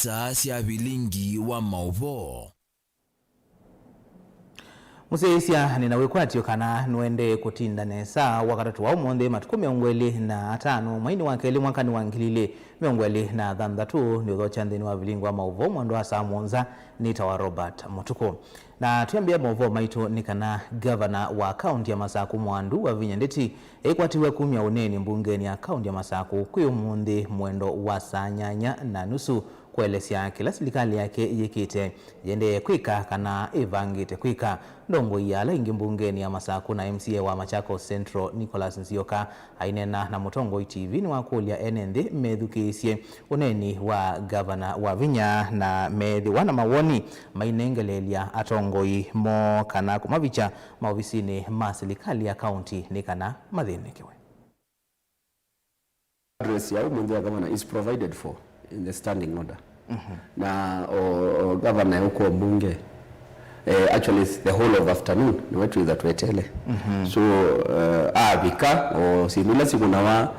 saa cia bilingi wa mauvo Museisia ninawekwatio kana nwende kutinda nesa wakatatu wa umonde matuku 25 mwaini wa keli mwakani wa 2023 ni udhocha nthini wa bilingi wa mauvo mwando wa saa monza nita wa Robert Mutuku. Na tuambia mauvo maitu ni kana governor wa kaunti ya Masaku Mwandu wa Vinyandeti ekwatiwe kumya uneni mbungeni ya kaunti ya Masaku kuyo mundi mwendo wa saa 8:30 kuelesya kila serikali yake yikite yende kwika kana evangite kwika ndongo yala ingi mbungeni ya Masaku na MCA wa Machakos Central Nicholas Nzioka ainena na Mutongo TV ni wakulia enende medhukiisye uneni wa governor wa Vinya na medhi wana mawoni mainengelelia atongoi mo kana kumavicha maofisini ma serikali ya kaunti ni kana mathinekewe. Address ya umundu wa governor is provided for in the standing order. Na governor huko bunge actually it's the whole of afternoon ni wetu iza tuetele. So abika o sinula sikuna wa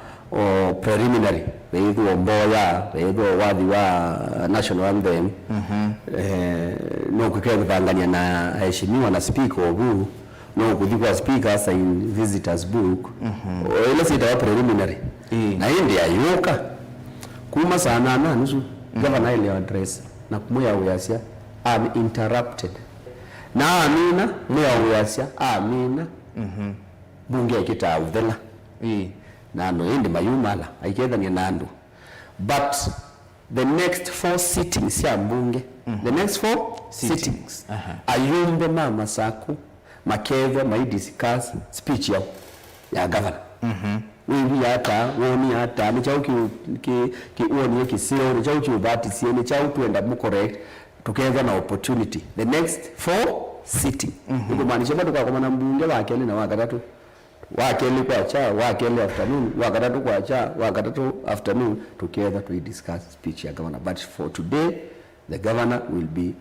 preliminary weidhu omboya weidhu wadhi wa national anthem no kukea kutangania na heshimiwa na speaker obu no kuthikwa speaker asa in visitors book ile sita wa preliminary na India yoka kuma sana na nusu governor ile address na kumuya uyasya uninterrupted na amina muya uyasya amina bunge kitauthela na no indi mayumala aikethania nandu but the next 4 sittings ya bunge the next 4 sittings ayumbe mama saku makeva mai discuss speech ya governor wewe hata woni hata ni chauki ki woni kisio ni chauki ubati sie ni chau tuenda mu correct together na opportunity the next 4 sitting ndio maanisha bado kwa maana mbunge wake na wakatatu wakeli kwa cha wakeli afternoon wakatatu kwa cha wakatatu afternoon together to discuss speech ya governor but for today the governor will be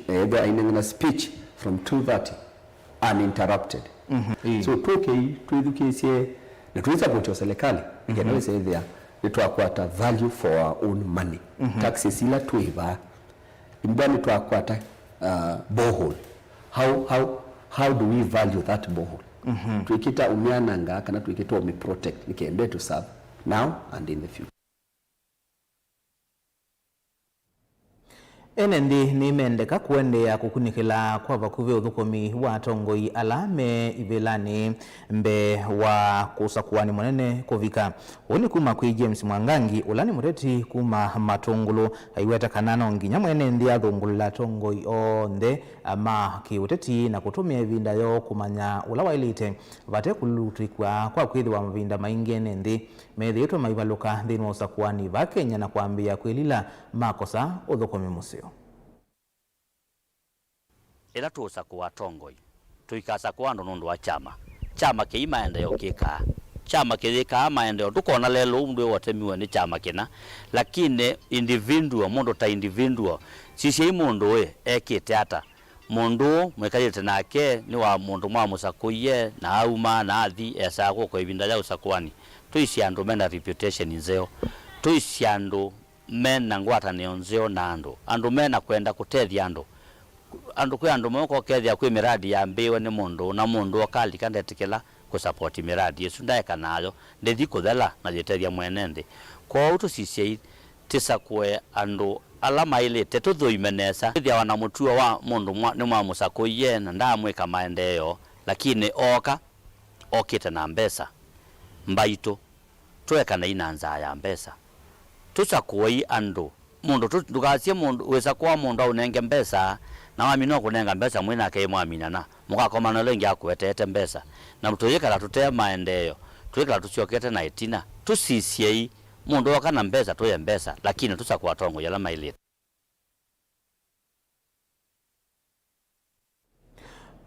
either in a speech from 2:30 uninterrupted so tuedukesie na tuisupport serikali ngenwe say there nitwakwata value for our own money taxes ila tuiva imbani twakwata borehole how do we value that borehole tuikita umiananga kana tuikita umi protect nikende to serve now and in the future. Enendi ni mendeka kuendea kukunikila kwa vakuve uthukomi wa tongoi alame ivelani mbe wa kusakuwani mwanene kovika. Uni kuma kui James Mwangangi ulani mureti kuma matungulu haiweta kanano nginya mwenendi athungulula tongoi onde ama kiuteti na kutumia vinda yo kumanya ulawa ilite vate kulutikwa kwa kuidhi wa mavinda maingi enendi methi yetu maivaluka dhinu usakuwani va Kenya na kuambia kuilila makosa uthukomi museo. Ila tuosa kuwa tongoi tuikasa kuando nundu wa chama kiima endeo kika chama kithika maendeo tukona lelo umdu wote miwe ni chama kina lakini individual mundu ta individual sisi mundu ekite hata mundu mwekalite nake ni wa mundu mwa musakuye na auma na athi esa kwa ibinda ya usakuani tuisi andu mena reputation nzeo tuisi andu mena ngwata neonzeo na andu mena kwenda kutethia andu kwa andu moko kethia kwi miradi ya mbiwe ni mundu na mundu okali kandetikela ku support miradi yesu ndaeka nayo ndethi kuthela na jetethia mwenende kwa utu sisi tisa kwe andu alama ile tetuthu imenesa thia wana mutua wa mundu ni mwa musakuye na ndamweka maendeleo lakini okite na mbesa mbaito tweka na inanza ya mbesa tusakuwe andu mundu tukasie mundu wesa kwa mundu unenge mbesa na wami no kunenga mbesa mwina ke mwamina na mukakomana lengi akwetete mbesa na mutuyikala tutema maendeleo tuyikala tusiokete na itina tusisie mundu wakana mbesa tuye mbesa lakini tusakuwa tongo yala maile.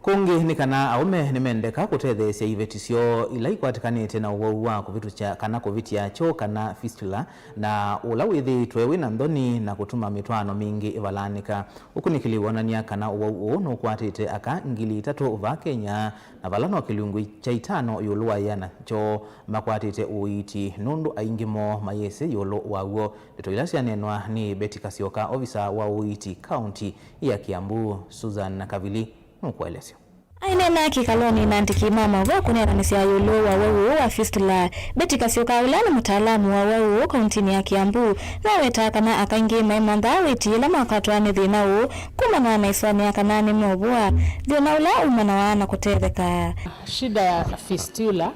kungi nikana aume nimendeka kutethesia ivetisyo ila ikwatikanite na uwau wa kuvitu kana kuvitia cho kana fistula na ula withitwe wina nthoni na kutuma mitwano mingi ivalanika ukunikiliwonania kana uwau no kwatite aka 3,000 va Kenya na valano kilungu cha 5 yuluwa yana cho makwatite uiti nundu aingimo mayese yulu wawo nitoilasia nenwa ni Betty Kasioka ofisa wa uiti county ya Kiambu. Susan Kavili nukuelezea ainena kikaloni na ntikimama wa kuneranisia yulu wa wawu wa fistula. Betty Kasioka ulani mutaalamu wa wawu kauntini ya Kiambu na wetakana akaingi maimanda weti ila makatwani dhinau kumana na iswani ya kanani mwobua dhina ula umana wana kutetheka. Shida ya fistula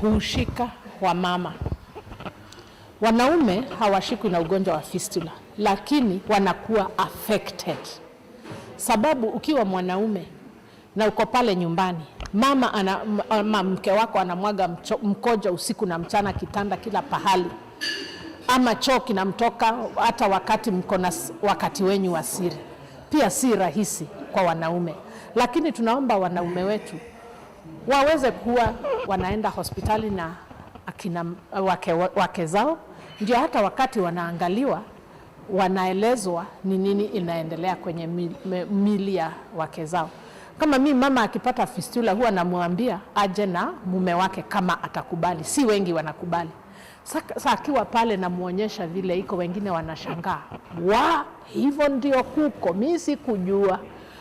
hushika wa mama. Wanaume hawashikwi na ugonjwa wa fistula lakini wanakuwa affected. Sababu ukiwa mwanaume na uko pale nyumbani, mke wako anamwaga mkojo usiku na mchana kitanda kila pahali, ama choo kinamtoka hata wakati mko na wakati wenyu wa siri, pia si rahisi kwa wanaume. Lakini tunaomba wanaume wetu waweze kuwa wanaenda hospitali na akina wake zao, ndio hata wakati wanaangaliwa wanaelezwa ni nini inaendelea kwenye mili ya wake zao. Kama mimi mama akipata fistula huwa namwambia aje na mume wake kama atakubali. Si wengi wanakubali. Sasa akiwa pale namuonyesha vile iko, wengine wanashangaa. Hivyo ndio kuko, mimi sikujua.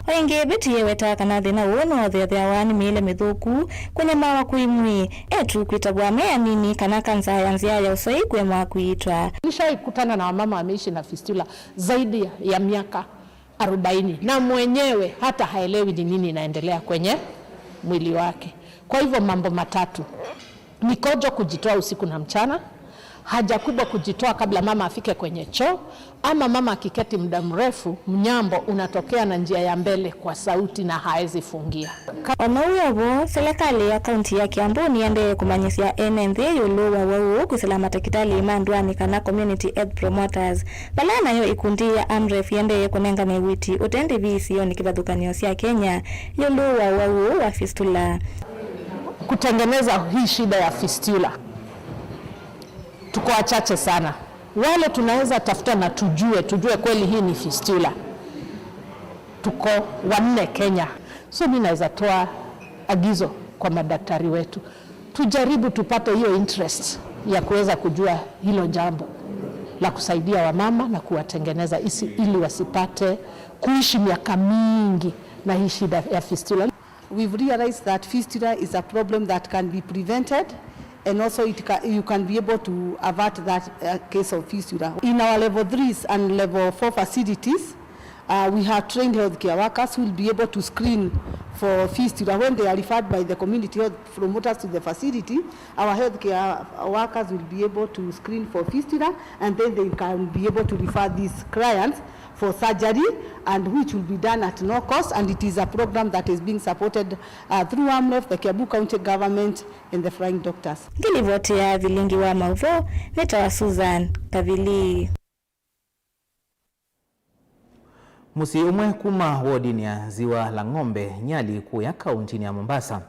Wengi Betty yewetaka na thina wono thethia wani mile mithuku kwenye mawa kuimwi etu kwitagwa mea nini kana kansa ya nzia ya usoi kwe mwa kuitwa. Nishaikutana na wamama wameishi na fistula zaidi ya miaka 40 na mwenyewe hata haelewi ni nini inaendelea kwenye mwili wake. Kwa hivyo mambo matatu: mikojo kujitoa usiku na mchana, haja kubwa kujitoa kabla mama afike kwenye choo, ama mama akiketi muda mrefu mnyambo unatokea na njia ya mbele kwa sauti na haezi fungia. Onauyo serikali ya kaunti ya Kiambu niende kumanyisia NND yulu wa wau kusalama takitali imandwani kana community health promoters. Balana yo ikundi ya Amref yende kunenga na witi utende visio ni kibadhukanio sia Kenya yulu wa wau wa fistula. Kutengeneza hii shida ya fistula tuko wachache sana. Wale tunaweza tafuta na tujue kweli hii ni fistula, tuko 4 Kenya. So mimi naweza toa agizo kwa madaktari wetu, tujaribu tupate hiyo interest ya kuweza kujua hilo jambo la kusaidia wamama na kuwatengeneza ili wasipate kuishi miaka mingi na hii shida ya fistula. We've realized that fistula is a problem that can be prevented, and also you can be able to avert that case of fistula. In our level 3s and level 4 facilities, we have trained healthcare workers who will be able to screen for fistula. When they are referred by the community health promoters to the facility, our healthcare workers will be able to screen for fistula, and then they can be able to refer these clients for surgery, and which will be done at no cost, and it is a program that is being supported through Amref, the Kiambu County government, and the Flying Doctors. Ngilivotia vilingi wa mauvo, neta Susan Kavili. Musi umwe kuma wodini ya ziwa la Ng'ombe Nyali kuu ya kaunti ya Mombasa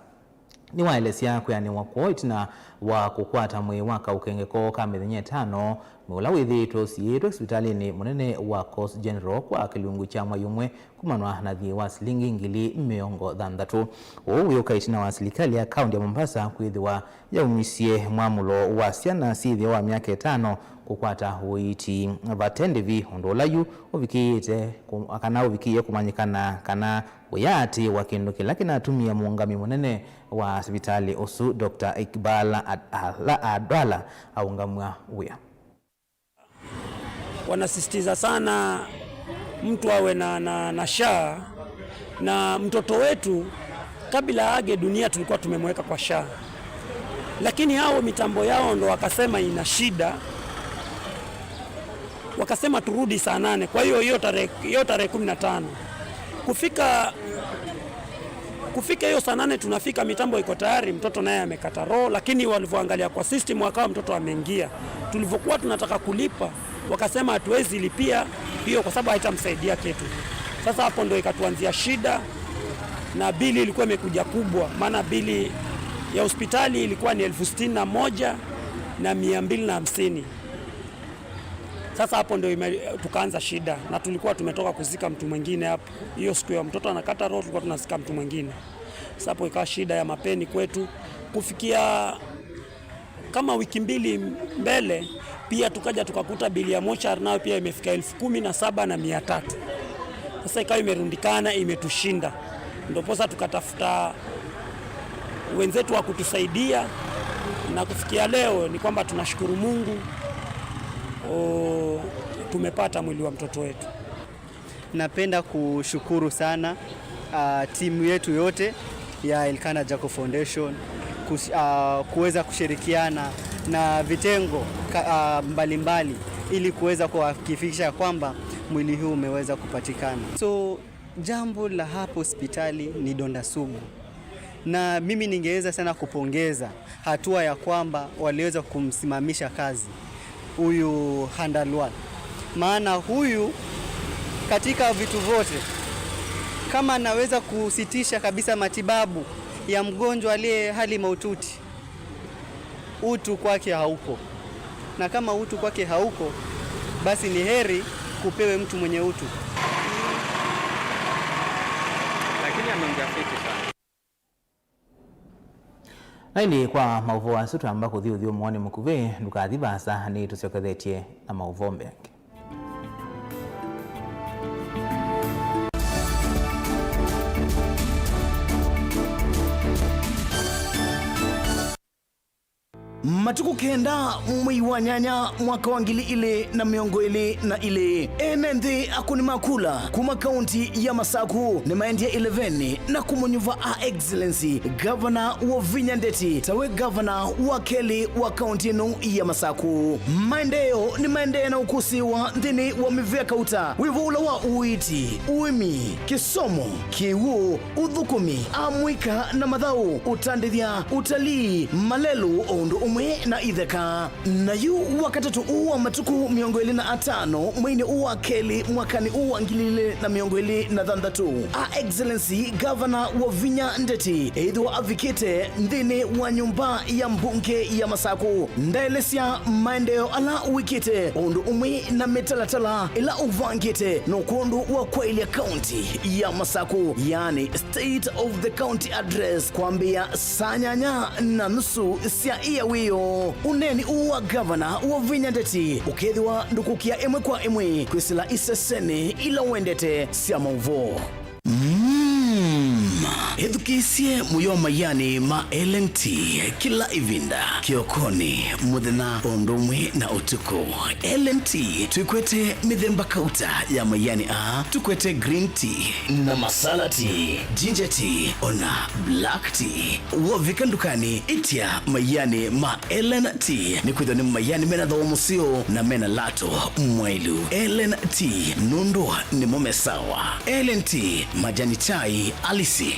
ni waelesia kuyani wakuoiti na wakukwata mwe waka ukengeko kamedhenye 5 mwula withito siyetu hospitalini munene wa Coast General kwa kilungu cha mwayumwe kumanwa na thi wa silingi 230. Uyo kaitina wa serikali ya kaunti ya Mombasa kwithiwa yaumisie mwamulo wa ciana sithi wa miaka 5 kukwata uiti vatendevi ondolayu uvikiite akana uvikie kumanyikana kana uyati wa kindu kila kinatumia muungami munene wa hospitali osu Dr. Iqbal Adwala aungamwa uya. Wanasisitiza sana mtu awe na SHA, na mtoto wetu kabla age dunia tulikuwa tumemweka kwa SHA, lakini hao mitambo yao ndo wakasema ina shida, wakasema turudi saa 8. Kwa hiyo tarehe 15 kufika hiyo saa 8 tunafika, mitambo iko tayari, mtoto naye amekata roho, lakini walivyoangalia kwa system wakawa mtoto ameingia. Tulivyokuwa tunataka kulipa wakasema hatuwezi lipia hiyo kwa sababu haitamsaidia kitu. Sasa hapo ndio ikatuanzia shida, na bili ilikuwa imekuja kubwa, maana bili ya hospitali ilikuwa ni 61,250. Sasa hapo ndio tukaanza shida, na tulikuwa tumetoka kuzika mtu mwingine hapo. Hiyo siku ya mtoto anakata roho tulikuwa tunazika mtu mwingine. Sasa hapo ikawa shida ya mapeni kwetu. Kufikia kama wiki mbili mbele pia tukaja tukakuta bili ya mochari nayo pia imefika 17,300. Sasa ikawa imerundikana, imetushinda. Ndio posa tukatafuta wenzetu wa kutusaidia, na kufikia leo ni kwamba tunashukuru Mungu tumepata mwili wa mtoto wetu. Napenda kushukuru sana timu yetu yote ya Elkanah Jacob Foundation kuweza kushirikiana na vitengo mbalimbali ili kuweza kuhakikisha kwamba mwili huu umeweza kupatikana. So jambo la hapo hospitali ni donda sugu, na mimi ningeweza sana kupongeza hatua ya kwamba waliweza kumsimamisha kazi huyu Handalwal, maana huyu katika vitu vyote, kama anaweza kusitisha kabisa matibabu ya mgonjwa aliye hali mahututi, utu kwake hauko, na kama utu kwake hauko, basi ni heri kupewe mtu mwenye utu. Lakini ameongea fiti sana. Naini kwa mauvo asutu ambako thiu mwone mukuve ndukathi basa ni tusiokethetie na mauvo mengi. Matuku kenda mwei wa nyanya mwaka wa 2022 enende akuni makula kuma kaunti ya Masaku ni maendia 11 na kumonyuva excellency governor wa Vinya Ndeti tawe governor wa Keli wa kaunti ino ya Masaku. Maendeo ni maendeo na ukusiwa ndini wa mivea kauta wivula wa uiti, uimi, kisomo, kiwu, udhukumi, amwika na madhau, utandithia, utalii, malelu, ondu umwe na idheka. Na yu wakatatu uwa matuku 25 mwini uwa Keli mwakani uwa 2023 excellency governor wa Vinya Ndeti edwa avikite ndini wa nyumba ya mbunge ya Masaku ndaelesya maendeo ala wikite ondu umwe na metalatala ila uvangite no kundu wa Kwailia County ya Masaku, yani state of the county address, kwambia sanyanya na nusu sia iya wiyo uneni uwa governor wa Vinya Ndeti ukethwa ndukukia emwe kwa emwe kwisila isesene ila wendete sia mauvo. Edukisie muyoma yani ma LNT kila ivinda kiokoni muthena ondomwe na utuku. LNT tukwete mithemba kauta ya mayani tukwete green tea na masala tea, ginger tea ona black tea. Wovika ndukani itia mayani ma LNT ni kwithoni mayani mena thomusio na mena lato mwailu. LNT nundu ni momesawa. LNT majani chai alisi.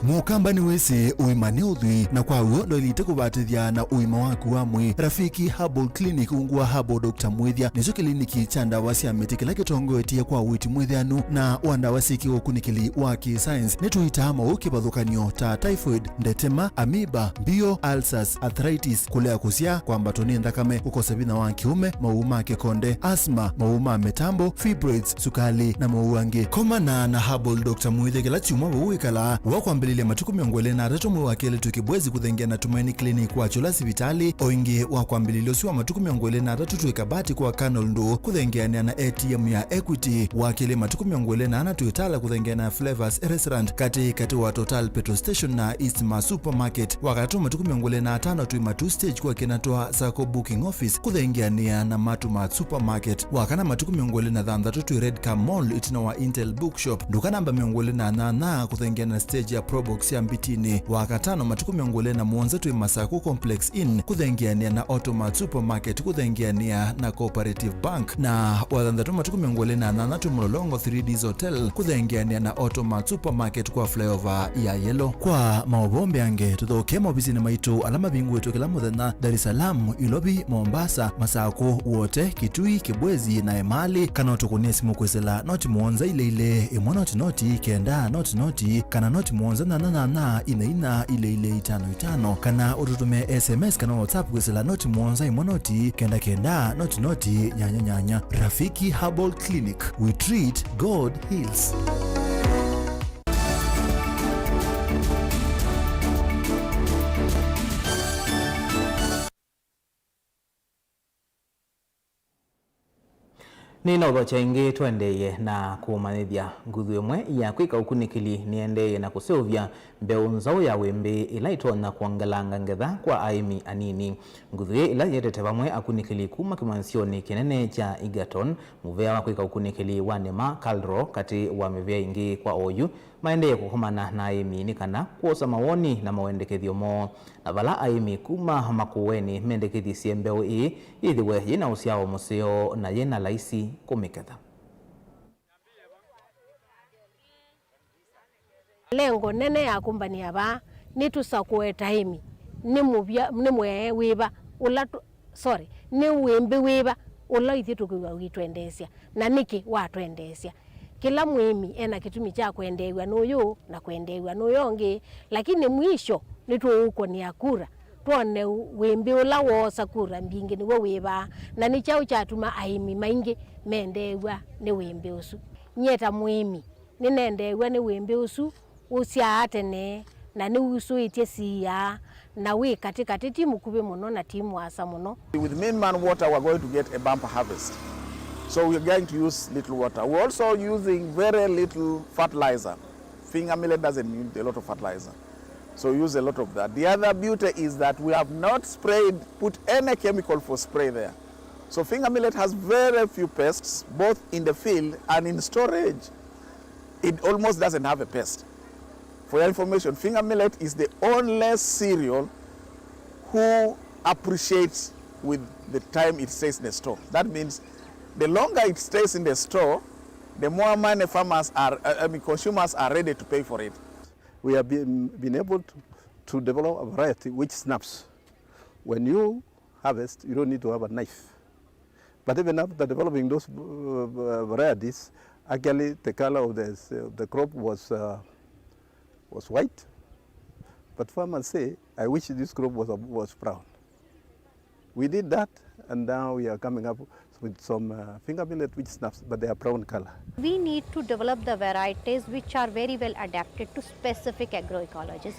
Mukamba ni wese uimane udhui na kwa uondo ilite kubatithia na uima waku wa mwi. Rafiki Herbal Clinic ungua Herbal Dr. Mwithia nizo kliniki cha ndawa cia miti kila kitongo etia kwa witi mwithianu na wandawa siki ukunikili wa ki-science netuita mauki bathukanio ta typhoid, ndetema, amoeba, bio, ulcers, arthritis, kulea kusia kwa mbatoni ndakame, ukosa bina wa kiume, mauma kekonde, asthma, mauma metambo, fibroids, sukali na mauange. Komana na Herbal Dr. Mwithia kila chuma uikala wakwambili ile matuku 23 mwe wakele tukibwezi kuthengia na Tumaini Clinic wa chola sivitali oingi wa kwambililio siwa matuku 23 tuikabati kwa Canal Ndo kuthengia na ATM ya Equity wakele matuku 24 tuitala kuthengia na Flavors Restaurant kati wa Total Petrol Station na Eastma Supermarket wakati matuku 25 tuima 2 stage kwa kinatoa Sako Booking Office kuthengia na Matuma Supermarket wakana matuku 23 tu Red Car Mall itina wa Intel Bookshop duka namba 28 kuthengia na stage ya Probox ya Mbitini. Wakatano matuku miongole na muonza tui Masaku Complex Inn kuthengiania na Automat Supermarket kuthengiania na Cooperative Bank, na wathandatu matuku miongole na nanatu Mulolongo 3Ds Hotel kuthengiania na Automat Supermarket kwa flyover ya Yellow. Kwa maobombe ange tuthoke mobisini maitu alama bingu wetu kila muthenya Dar es Salaam, Ilobi, Mombasa, Masaku, wote Kitui, Kibwezi na Emali. Kana utukunie simu kwesela noti muonza ile imwe noti kenda noti kana noti muonza na ina ile 55 kana ututume SMS kana WhatsApp kwesela noti muonza imwe noti kenda noti nyanya. Rafiki Herbal Clinic, we treat, God heals. Nina udocha ingi tuendeye na kumanithia nguthu imwe ya kwika ukunikili niendeye na kuseuvya mbeu nzau ya wembe ila itona kuangalanga ngetha kwa aimi anini. Nguthu ila yetete vamwe akunikili kuma kimansioni kinene cha Egerton, muvea wa kwika ukunikili wa Nema Kaldro kati wa mivea ingi kwa oyu maendeye kuhumana na aimi ni kana kuosa mawoni na mawendekethio mo. Na vala aimi kuma makuweni mendekethi siembeu ithiwe yina usiao museo na yena laisi kumiketha. Lengo nene ya kumbani aba nitusakue taimi ni mwe wiba ula ni wembe wiba ula ithitukiwa witwendesia na niki watwendesia. Kila mwimi ena kitumi cha kuendewa nuyu na kuendewa nuyongi, lakini mwisho nitu uko ni akura tuone wembe ula wosa kura mbingi ni wiba na ni chao chatuma aimi maingi mendewa ni wembe usu. Nyeta mwimi ninendewa ni wembe usu usia atene na ni usu itie siya na we katika timu kube muno na timu asa muno. With Mainman water we're going to get a bumper harvest. So we're going to use little water. We're also using very little fertilizer. Finger millet doesn't need a lot of fertilizer. So use a lot of that. The other beauty is that we have not put any chemical for spray there. So finger millet has very few pests, both in the field and in storage. It almost doesn't have a pest. For your information, finger millet is the only cereal who appreciates with the time it stays in the store. That means the longer it stays in the store, the more money consumers are ready to pay for it. We have been able to develop a variety which snaps. When you harvest, you don't need to have a knife. But even after developing those varieties, actually the color of the crop was white. But farmers say, I wish this crop was brown. We did that, and now we are coming up with some finger millet which snaps, but they are brown color. We need to develop the varieties which are very well adapted to specific agroecologies.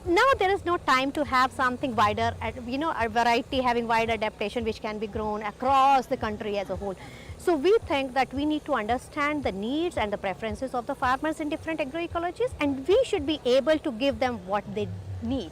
Now there is no time to have something wider, a variety having wide adaptation which can be grown across the country as a whole. So we think that we need to understand the needs and the preferences of the farmers in different agroecologies, and we should be able to give them what they need.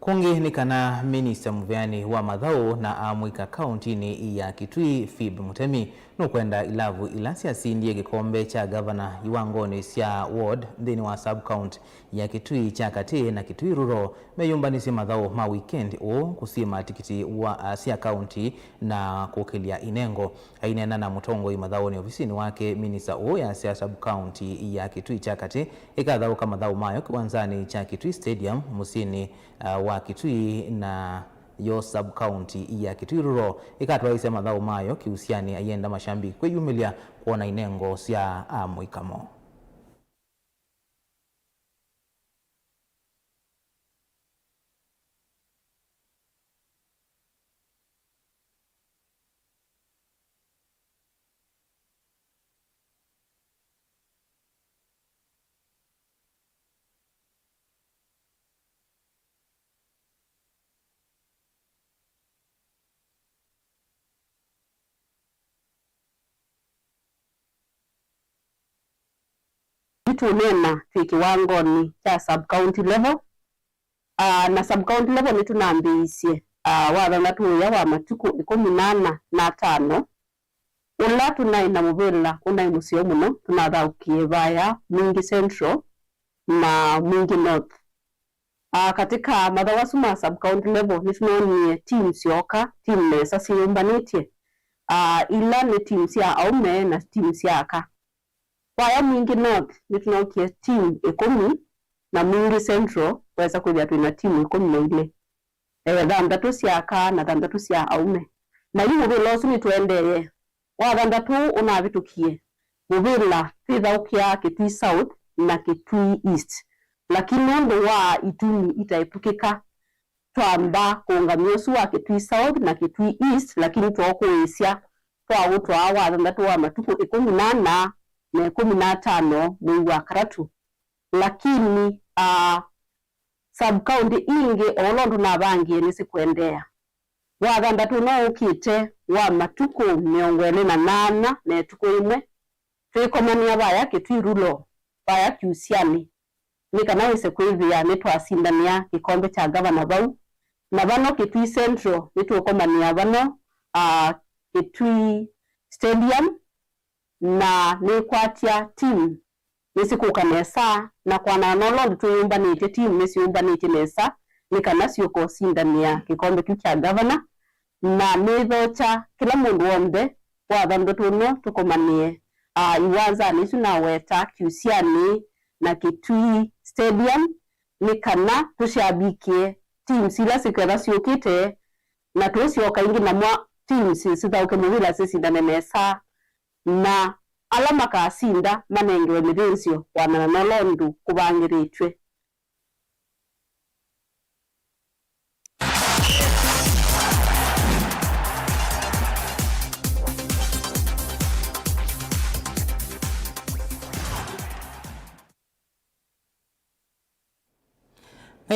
Kungi ni kana Minister Muveani wa Mathau na Amwika County ni ya Kitui Fib Mutemi nukwenda ilavu ilasia sindie gikombe cha governor iwangoni sia ward ndini wa sub-count ya Kitui cha Kati na Kitui Ruro meyumbanisi Mathau ma weekend kusima tikiti wa sia county na kukilia inengo. Hainena na Mutongo Mathau ni ofisini wake Minister ya sia sub-county ya Kitui cha Kati ikadhau kama Mathau mayo kiwanzani cha Kitui Stadium musini wa Kitui na yo sub-county ya Kitui Ruro ikatwa ise Mathau mayo kiusiani ayenda mashambi kweyumilia kuona inengo sia Amwikamo. Tunena fi kiwangoni cha sub-county level na sub-county level ni tunambiisie wathana tuya wa matuku 15 ula tunaina muvila unai musio muno tunathaukie vaya Mwingi Central na Mwingi North. Katika mathawasu ma sub-county level nitunonie team sioka, team mesa siumbanĩtie. Ila ni team cia aume na team cia aka. Vaya Mwingi North nitunokie team 10 na Mwingi Central weza kuthia twina team 12. Thandatu cia aka na thandatu cia aume. Na yu muvila usu nitwendeye. Wa thandatu unavitukie. Muvila thithaukia Kitui South na Kitui East. Lakini ndo wa itumi itaepukika twamba kuungamia usu wa Kitui South na Kitui East, lakini twakuisya twagutwa wa thandatu wa matuku 18 na 15 mwezi wa karatu. Lakini sub-county ingi olondo na bangi nisikwendea. Wa thandatu no ukite wa matuku 28 na tuku imwe twikomania vaya Kitui Rulo vaya Kiusiani nikana wese kwithia nitwasindania gikombe cha gavana vau na vano Kitui Central nitwokomania vano Kitui Stadium na nikwatia team nisikukanesa na kwana nolondo tuyumbanite team nisiyumbanite nesa nikana siuko sindania gikombe cha gavana na nithocha kila mundu wombe wa thandatu no tukomanie iwanza nisu na weta Kiusiani na Kitui Stadium nikana tushabikie team sila sikera siukite na tusioka ingi na mwa team sithauke muvila sisindane nesa na alama kasinda manengewe mirenzio wanana nolondu kubangiritwe.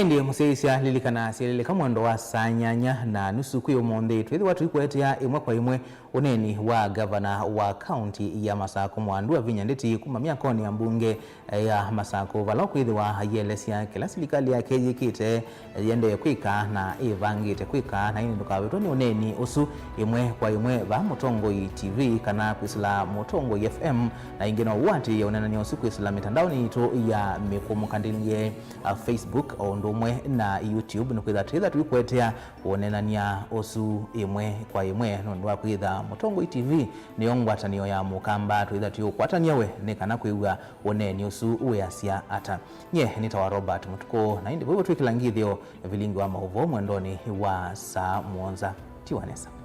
Ndiye museisya lilikana sileleka mwendo wa sanyanya na nusu kuyo monde twethi watu ikwetea imwe kwa imwe uneni wa gavana wa county ya Masako Mwandu wa Vinya Ndeti kuma miakoni ya mbunge ya Masako valokwithi wa yelesya kila silikali ya kejikite yende kwika na ivangite kwika na ini ndukawetwa ni uneni usu imwe kwa imwe va Mutongoi TV kana kwisila Mutongoi FM na ingeno wati ya unenani usu kwisila mitandaoni ito ya mikumukandiliye Facebook ndumwe na YouTube nukwitha twitha twikwetea unenania usu imwe kwa imwe nondu wa kwitha Mutongoi TV niyo ngwatanio ya mukamba twitha tuyukwatania we nikana kwiwa uneni usu uweasya ata nye nitawa Robert Mutuko na indi bwewe twikilangithio vilingi wa mauvo mwendoni wa saa muonza tiwanesa.